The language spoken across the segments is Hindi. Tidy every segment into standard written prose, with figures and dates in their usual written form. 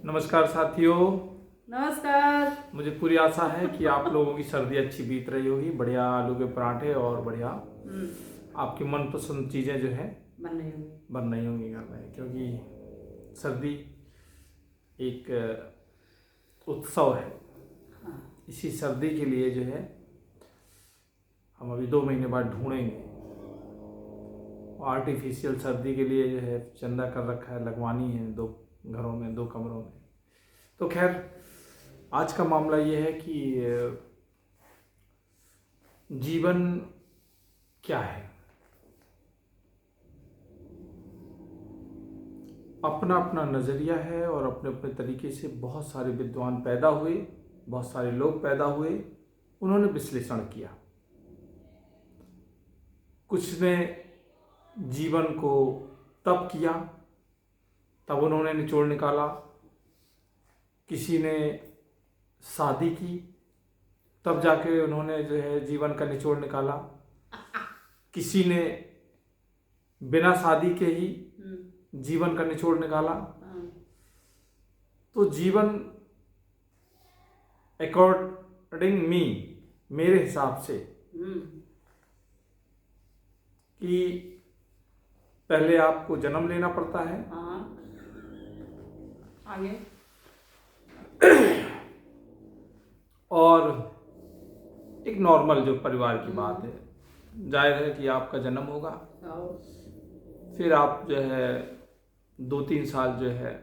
नमस्कार साथियों। नमस्कार। मुझे पूरी आशा है कि आप लोगों की सर्दी अच्छी बीत रही होगी। बढ़िया आलू के पराठे और बढ़िया आपकी मनपसंद चीज़ें जो है बन रही होंगी घर में, क्योंकि सर्दी एक उत्सव है। इसी सर्दी के लिए जो है हम अभी 2 महीने बाद ढूंढेंगे। आर्टिफिशियल सर्दी के लिए जो है चंदा कर रखा है, लगवानी है 2 घरों में, 2 कमरों में। तो खैर, आज का मामला ये है कि जीवन क्या है। अपना अपना नज़रिया है और अपने अपने तरीके से बहुत सारे विद्वान पैदा हुए, बहुत सारे लोग पैदा हुए, उन्होंने विश्लेषण किया। कुछ ने जीवन को तब किया, तब उन्होंने निचोड़ निकाला। किसी ने शादी की, तब जाके उन्होंने जो है जीवन का निचोड़ निकाला। किसी ने बिना शादी के ही जीवन का निचोड़ निकाला। तो जीवन अकॉर्डिंग मी, मेरे हिसाब से, कि पहले आपको जन्म लेना पड़ता है। आगे और एक नॉर्मल जो परिवार की बात है, जाहिर है कि आपका जन्म होगा। फिर आप जो है 2-3 साल जो है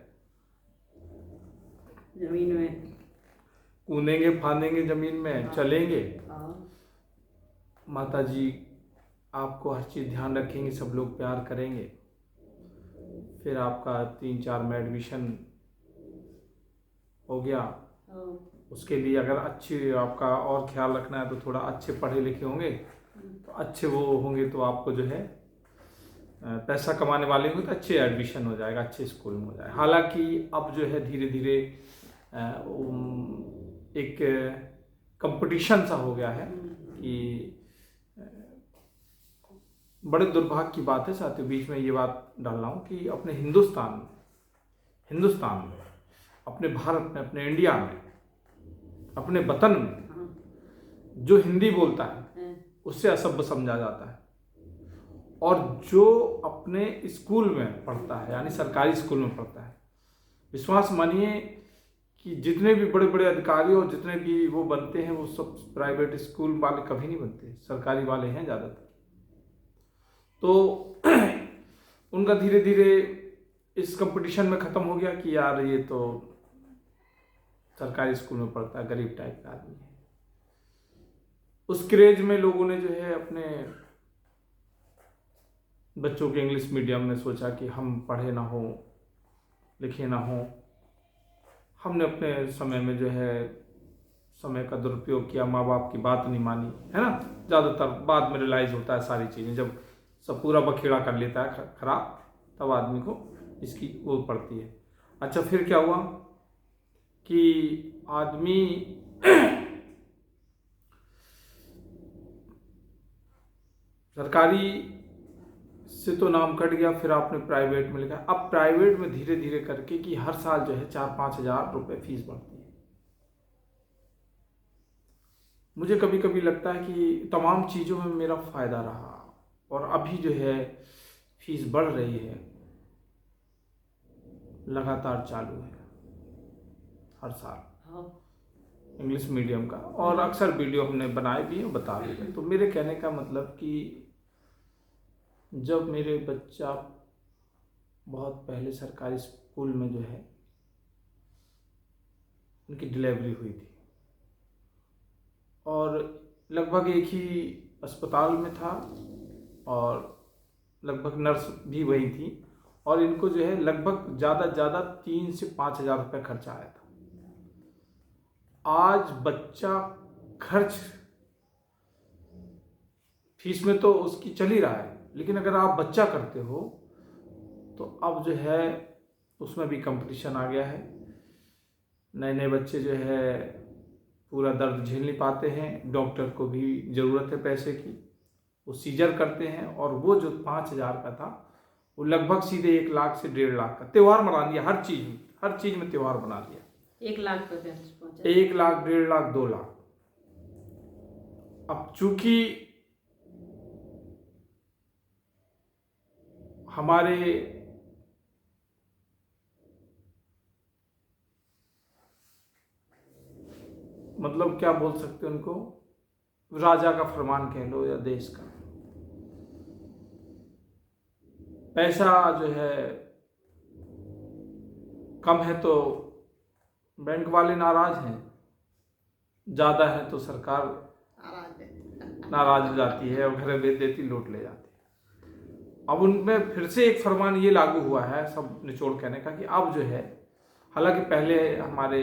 जमीन में कूदेंगे फांदेंगे, जमीन में चलेंगे। माता जी आपको हर चीज़ ध्यान रखेंगे, सब लोग प्यार करेंगे। फिर आपका 3-4 में एडमिशन हो गया। उसके लिए अगर अच्छी आपका और ख्याल रखना है तो थोड़ा अच्छे पढ़े लिखे होंगे, तो अच्छे वो होंगे तो आपको जो है पैसा कमाने वाले होंगे तो अच्छे एडमिशन हो जाएगा, अच्छे स्कूल में हो जाएगा। हालांकि अब जो है धीरे धीरे एक कंपटीशन सा हो गया है कि बड़े दुर्भाग्य की बात है साथियों, बीच में ये बात डाल रहा हूँ कि अपने हिंदुस्तान में, अपने भारत में, अपने इंडिया में, अपने वतन में जो हिंदी बोलता है उससे असभ्य समझा जाता है। और जो अपने स्कूल में पढ़ता है, यानी सरकारी स्कूल में पढ़ता है, विश्वास मानिए कि जितने भी बड़े बड़े अधिकारी और जितने भी वो बनते हैं वो सब प्राइवेट स्कूल वाले कभी नहीं बनते, सरकारी वाले हैं ज़्यादातर। तो उनका धीरे धीरे इस कंपटीशन में ख़त्म हो गया कि यार ये तो सरकारी स्कूल में पढ़ता है, गरीब टाइप का आदमी है। उस क्रेज में लोगों ने जो है अपने बच्चों के इंग्लिश मीडियम में सोचा कि हम पढ़े ना हो, लिखे ना हो। हमने अपने समय में जो है समय का दुरुपयोग किया, माँ बाप की बात नहीं मानी, है ना। ज़्यादातर बाद में रियलाइज़ होता है सारी चीज़ें, जब सब पूरा बखेड़ा कर लेता है खराब, तब आदमी को इसकी वो पड़ती है। अच्छा, फिर क्या हुआ कि आदमी सरकारी से तो नाम कट गया, फिर आपने प्राइवेट में लिखा। अब प्राइवेट में धीरे धीरे करके कि हर साल जो है 4-5 हज़ार रुपये फीस बढ़ती है। मुझे कभी कभी लगता है कि तमाम चीज़ों में मेरा फ़ायदा रहा, और अभी जो है फीस बढ़ रही है, लगातार चालू है हर साल इंग्लिश मीडियम का। और अक्सर वीडियो हमने बनाए भी हैं, बता भी हैं। तो मेरे कहने का मतलब कि जब मेरे बच्चा बहुत पहले सरकारी स्कूल में जो है उनकी डिलीवरी हुई थी, और लगभग एक ही अस्पताल में था, और लगभग नर्स भी वही थी, और इनको जो है लगभग ज़्यादा से ज़्यादा 3 से 5 हज़ार रुपये खर्चा आया था। आज बच्चा खर्च फीस में तो उसकी चल ही रहा है, लेकिन अगर आप बच्चा करते हो तो अब जो है उसमें भी कंपटीशन आ गया है। नए नए बच्चे जो है पूरा दर्द झेल नहीं पाते हैं, डॉक्टर को भी ज़रूरत है पैसे की, वो सीजर करते हैं, और वो जो 5 हज़ार का था वो लगभग सीधे 1 लाख से 1.5 लाख का। त्यौहार मना लिया, हर चीज में त्योहार बना लिया। 1 लाख पे पहुंचा। 1 लाख, 1.5 लाख, 2 लाख। अब चूंकि हमारे मतलब क्या बोल सकते हैं उनको, राजा का फरमान कह लो या देश का, पैसा जो है कम है तो बैंक वाले नाराज हैं, ज्यादा है तो सरकार नाराज हो जाती है और घर बेच देती, लूट ले जाती है। अब उनमें फिर से एक फरमान ये लागू हुआ है, सब निचोड़ कहने का, कि अब जो है, हालांकि पहले हमारे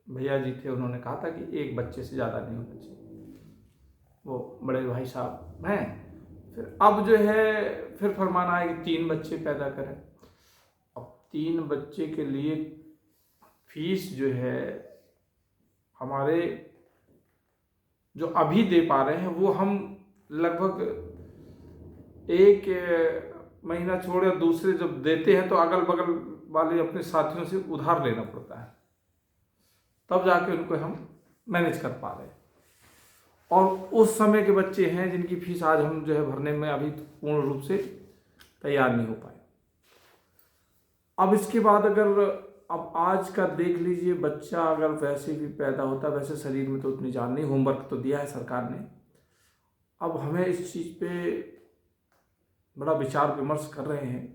भैया जी थे, उन्होंने कहा था कि 1 बच्चे से ज़्यादा नहीं होना चाहिए, वो बड़े भाई साहब हैं। फिर अब जो है फिर फरमान आया कि 3 बच्चे पैदा करें। अब 3 बच्चे के लिए फीस जो है हमारे जो अभी दे पा रहे हैं वो हम लगभग 1 महीना छोड़ या दूसरे जब देते हैं तो अगल बगल वाले अपने साथियों से उधार लेना पड़ता है, तब जाके उनको हम मैनेज कर पा रहे हैं। और उस समय के बच्चे हैं जिनकी फीस आज हम जो है भरने में अभी पूर्ण रूप से तैयार नहीं हो पाए। अब इसके बाद अगर अब आज का देख लीजिए, बच्चा अगर वैसे भी पैदा होता है, वैसे शरीर में तो उतनी जान नहीं, होमवर्क तो दिया है सरकार ने। अब हमें इस चीज़ पे बड़ा विचार विमर्श कर रहे हैं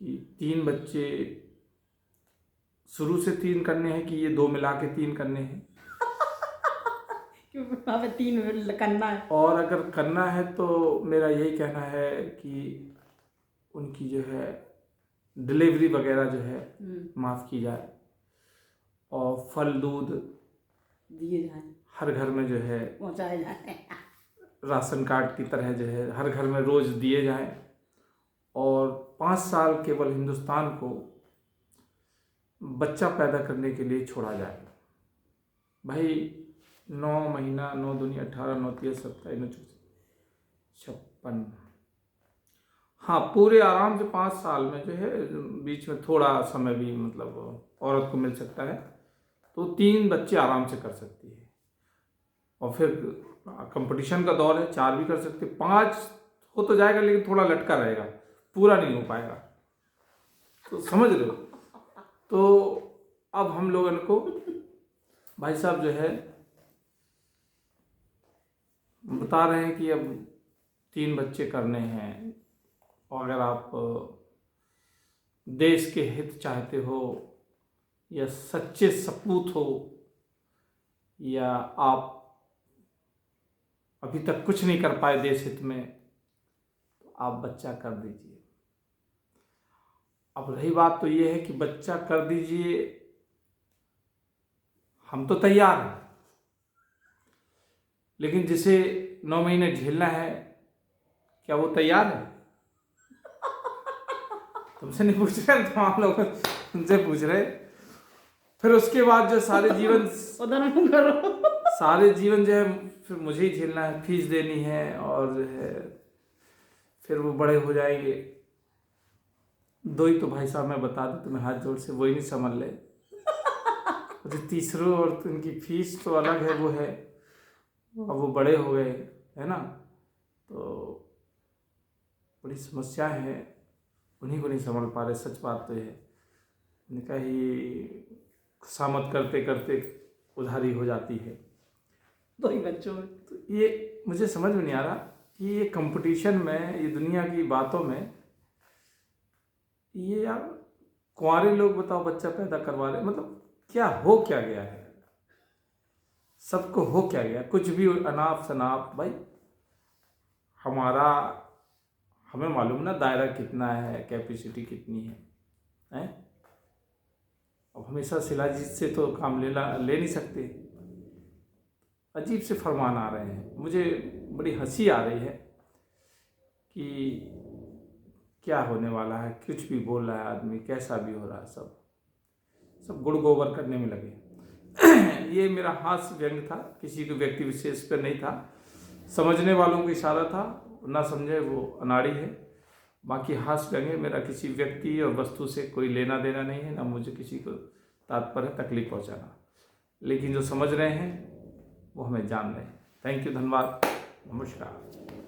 कि 3 बच्चे शुरू से 3 करने हैं कि ये 2 मिला के 3 करने हैं, क्यों वहाँ पे 3 करना है। और अगर करना है तो मेरा यही कहना है कि उनकी जो है डिलीवरी वगैरह जो है माफ़ की जाए, और फल दूध दिए जाए, हर घर में जो है पहुँचाए जाए, राशन कार्ड की तरह जो है हर घर में रोज़ दिए जाएं, और 5 साल केवल हिंदुस्तान को बच्चा पैदा करने के लिए छोड़ा जाए। भाई 9 महीना, 9 दूनी 18, 9 3 27, 9 56, हाँ पूरे आराम से 5 साल में जो है, बीच में थोड़ा समय भी मतलब औरत को मिल सकता है, तो 3 बच्चे आराम से कर सकती है। और फिर कंपटीशन का दौर है, 4 भी कर सकते, 5 हो तो जाएगा, लेकिन थोड़ा लटका रहेगा, पूरा नहीं हो पाएगा, तो समझ रहे हो। तो अब हम लोगों को भाई साहब जो है बता रहे हैं कि अब 3 बच्चे करने हैं, और अगर आप देश के हित चाहते हो, या सच्चे सपूत हो, या आप अभी तक कुछ नहीं कर पाए देश हित में, तो आप बच्चा कर दीजिए। अब रही बात तो ये है कि बच्चा कर दीजिए, हम तो तैयार हैं, लेकिन जिसे 9 महीने झेलना है, क्या वो तैयार है? तुमसे नहीं पूछ रहे, तो आप लोग तुमसे पूछ रहे। फिर उसके बाद जो सारे जीवन सारे जीवन जो है फिर मुझे ही झेलना है, फीस देनी है, और जो है फिर वो बड़े हो जाएंगे। 2 ही तो भाई साहब मैं बता दूं तुम्हें हाथ जोड़ से, वही नहीं समझ ले। जो तीसरों और उनकी फीस तो अलग है, वो है, अब वो बड़े हो गए, है ना, तो बड़ी समस्या है, उन्हीं को नहीं समझ पा रहे। सच बात तो है, उनका ही खुशामद करते करते उधारी हो जाती है। 2 ही बच्चों में तो ये मुझे समझ में नहीं आ रहा कि ये कंपटीशन में, ये दुनिया की बातों में, ये यार कुंवारे लोग बताओ बच्चा पैदा करवा रहे, मतलब क्या हो क्या गया है, सबको हो क्या गया, कुछ भी अनाप शनाप। भाई हमारा, हमें मालूम ना दायरा कितना है, कैपेसिटी कितनी है, हैं? अब हमेशा शिलाजीत से तो काम ले नहीं सकते। अजीब से फरमान आ रहे हैं, मुझे बड़ी हंसी आ रही है कि क्या होने वाला है, कुछ भी बोल रहा है आदमी, कैसा भी हो रहा है, सब गुड़ गोबर करने में लगे। ये मेरा हास्य व्यंग था, किसी को व्यक्ति विशेष पर नहीं था, समझने वालों को इशारा था, ना समझे वो अनाड़ी है। बाकी हास्य व्यंग्य मेरा किसी व्यक्ति और वस्तु से कोई लेना देना नहीं है, ना मुझे किसी को तात्पर्य तकलीफ पहुंचाना, लेकिन जो समझ रहे हैं वो हमें जान रहे हैं। थैंक यू, धन्यवाद, नमस्कार।